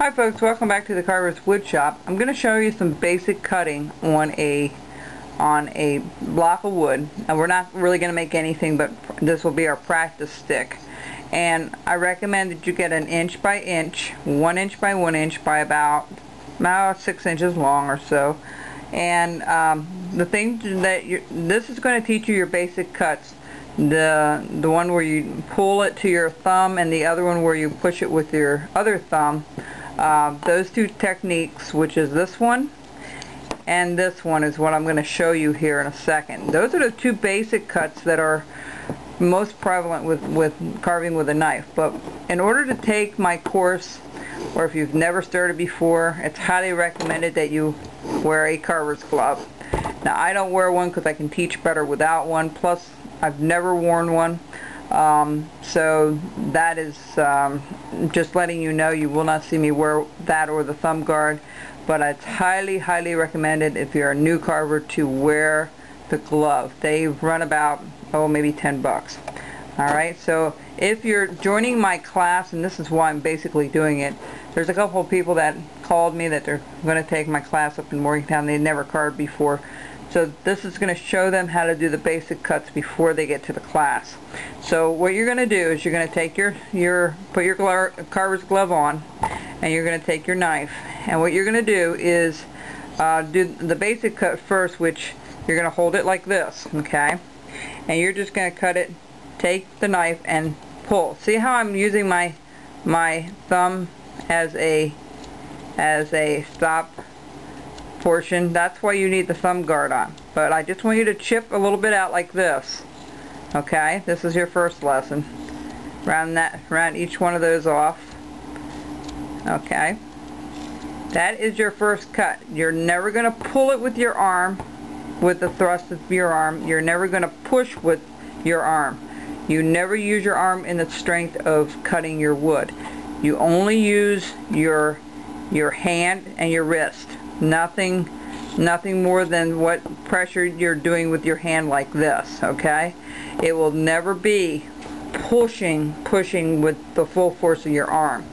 Hi folks, welcome back to the Carvers Wood Shop. I'm going to show you some basic cutting on a block of wood. And we're not really going to make anything, but this will be our practice stick. And I recommend that you get an inch by inch, 1 inch by 1 inch by about 6 inches long or so. And the thing that this is going to teach you your basic cuts. The one where you pull it to your thumb and the other one where you push it with your other thumb. Those two techniques, which is this one and this one, is what I'm going to show you here in a second. Those are the two basic cuts that are most prevalent with carving with a knife. But in order to take my course, or if you've never started before, it's highly recommended that you wear a Carvers glove. Now I don't wear one because I can teach better without one, plus I've never worn one. So that is just letting you know, you will not see me wear that or the thumb guard, but it's highly recommended if you're a new carver to wear the glove. They run about, maybe 10 bucks. Alright, so if you're joining my class, and this is why I'm basically doing it, there's a couple of people that called me that they're going to take my class up in Morgantown. They'd never carved before. So this is going to show them how to do the basic cuts before they get to the class. So what you're going to do is you're going to take put your Carver's glove on, and you're going to take your knife. And what you're going to do is do the basic cut first, which you're going to hold it like this, okay? And you're just going to cut it, take the knife and pull. See how I'm using my thumb as a stop portion? That's why you need the thumb guard on. But I just want you to chip a little bit out like this. Okay, this is your first lesson. Round each one of those off. Okay, that is your first cut. You're never going to pull it with your arm, with the thrust of your arm. You're never going to push with your arm. You never use your arm in the strength of cutting your wood. You only use your hand and your wrist. Nothing more than what pressure you're doing with your hand like this, okay? It will never be pushing with the full force of your arm.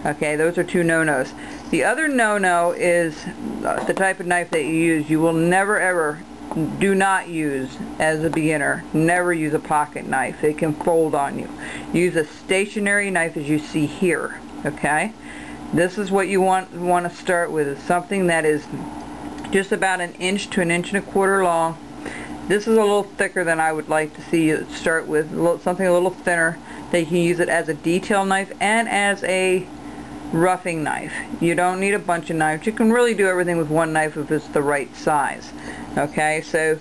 Okay, those are two no-nos. The other no-no is the type of knife that you use. You will never ever, do not use, as a beginner, never use a pocket knife. It can fold on you. Use a stationary knife as you see here, okay? This is what you want to start with, is something that is just about 1 inch to 1.25 inches long. This is a little thicker than I would like to see you start with, something a little thinner, that you can use it as a detail knife and as a roughing knife. You don't need a bunch of knives. You can really do everything with one knife if it's the right size. Okay, so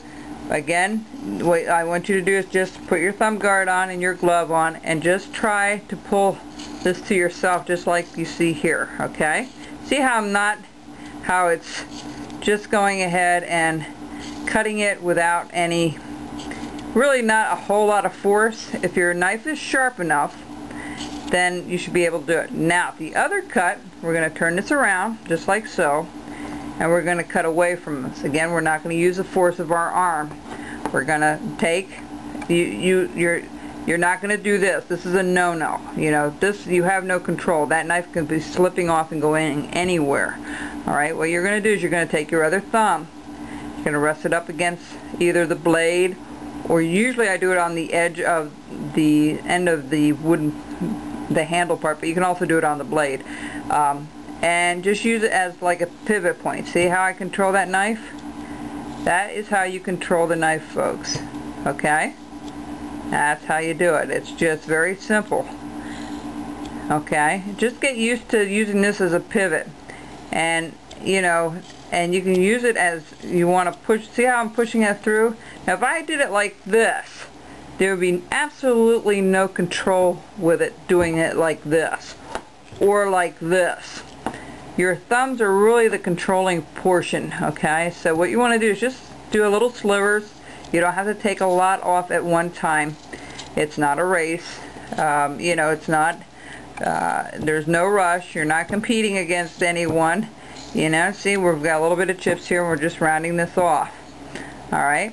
again, what I want you to do is just put your thumb guard on and your glove on, and just try to pull this to yourself just like you see here. Okay, see how it's just going ahead and cutting it without really not a whole lot of force. If your knife is sharp enough, then you should be able to do it. Now the other cut, we're going to turn this around just like so, and we're going to cut away from this. Again, we're not going to use the force of our arm. We're going to take, you're not going to do this. This is a no-no. You know, this, you have no control. That knife can be slipping off and going anywhere. Alright, what you're going to do is you're going to take your other thumb, you're going to rest it up against either the blade, or usually I do it on the edge of the end of the wooden, the handle part, but you can also do it on the blade. And just use it as like a pivot point. See how I control that knife? That is how you control the knife, folks. Okay? That's how you do it. It's just very simple. Okay? Just get used to using this as a pivot. And, you know, and you can use it as you want to push. See how I'm pushing it through? Now if I did it like this, there would be absolutely no control with it doing it like this or like this. Your thumbs are really the controlling portion, okay? So what you want to do is just do a little slivers. You don't have to take a lot off at one time. It's not a race. You know, it's not, there's no rush. You're not competing against anyone. You know, see, we've got a little bit of chips here, and we're just rounding this off. Alright?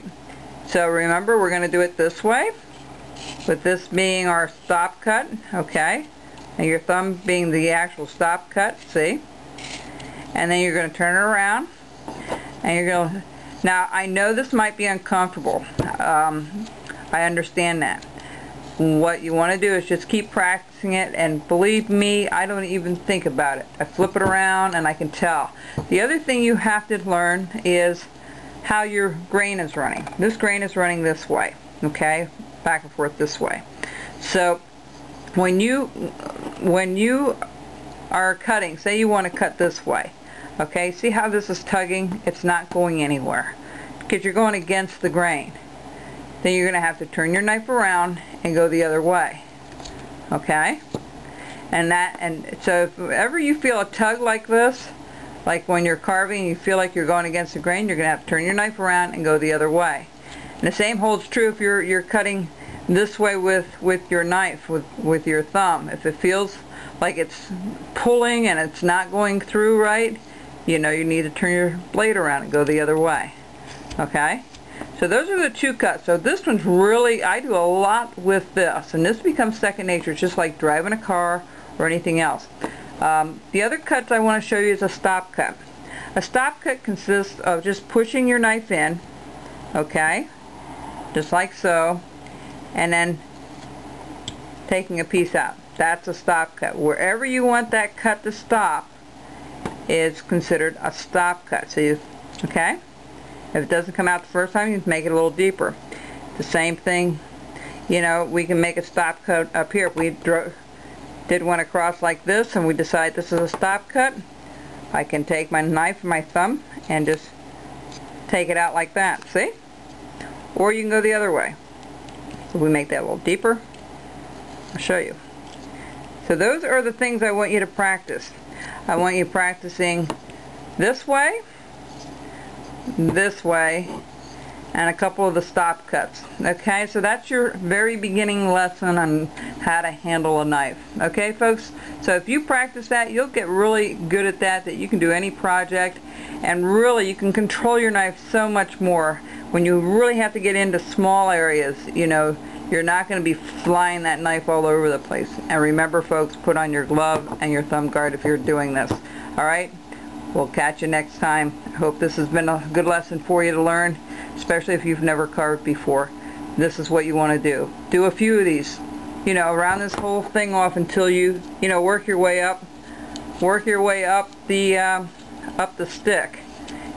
So remember, we're going to do it this way, with this being our stop cut, okay? and your thumb being the actual stop cut, see? And then you're going to turn it around, and you're going to, now I know this might be uncomfortable. I understand that. What you want to do is just keep practicing it, and believe me, I don't even think about it. I flip it around and I can tell. The other thing you have to learn is how your grain is running. This grain is running this way, okay? Back and forth this way. So when you are cutting, say you want to cut this way, okay? See how this is tugging? It's not going anywhere because you're going against the grain. Then you're going to have to turn your knife around and go the other way, okay? And so if ever you feel a tug like this, like when you're carving and you feel like you're going against the grain, you're going to have to turn your knife around and go the other way. And the same holds true if you're cutting this way with your knife, with your thumb. If it feels like it's pulling and it's not going through right, you know you need to turn your blade around and go the other way, okay? So those are the two cuts. So this one's really, I do a lot with this, and this becomes second nature. It's just like driving a car or anything else. The other cuts I want to show you is a stop cut. A stop cut consists of just pushing your knife in, okay, just like so, and then taking a piece out. That's a stop cut. Wherever you want that cut to stop is considered a stop cut. So you, okay? If it doesn't come out the first time, you can make it a little deeper. The same thing, you know, we can make a stop cut up here. If we did one across like this and we decide this is a stop cut, I can take my knife and my thumb and just take it out like that, see? Or you can go the other way. So we make that a little deeper. I'll show you. So those are the things I want you to practice. I want you practicing this way, and a couple of the stop cuts. Okay, so that's your very beginning lesson on how to handle a knife. Okay, folks? So if you practice that, you'll get really good at that you can do any project, and really you can control your knife so much more. When you really have to get into small areas, you know, you're not going to be flying that knife all over the place. And remember, folks, put on your glove and your thumb guard if you're doing this. Alright? We'll catch you next time. I hope this has been a good lesson for you to learn, especially if you've never carved before. This is what you want to do. Do a few of these, you know, round this whole thing off until you know, work your way up the stick.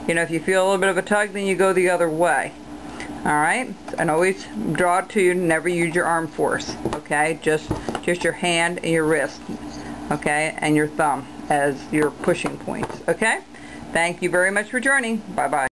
You know, if you feel a little bit of a tug, then you go the other way. Alright? And always draw it to you, never use your arm force. Okay? Just your hand and your wrist. Okay? And your thumb as your pushing points. Okay? Thank you very much for joining. Bye-bye.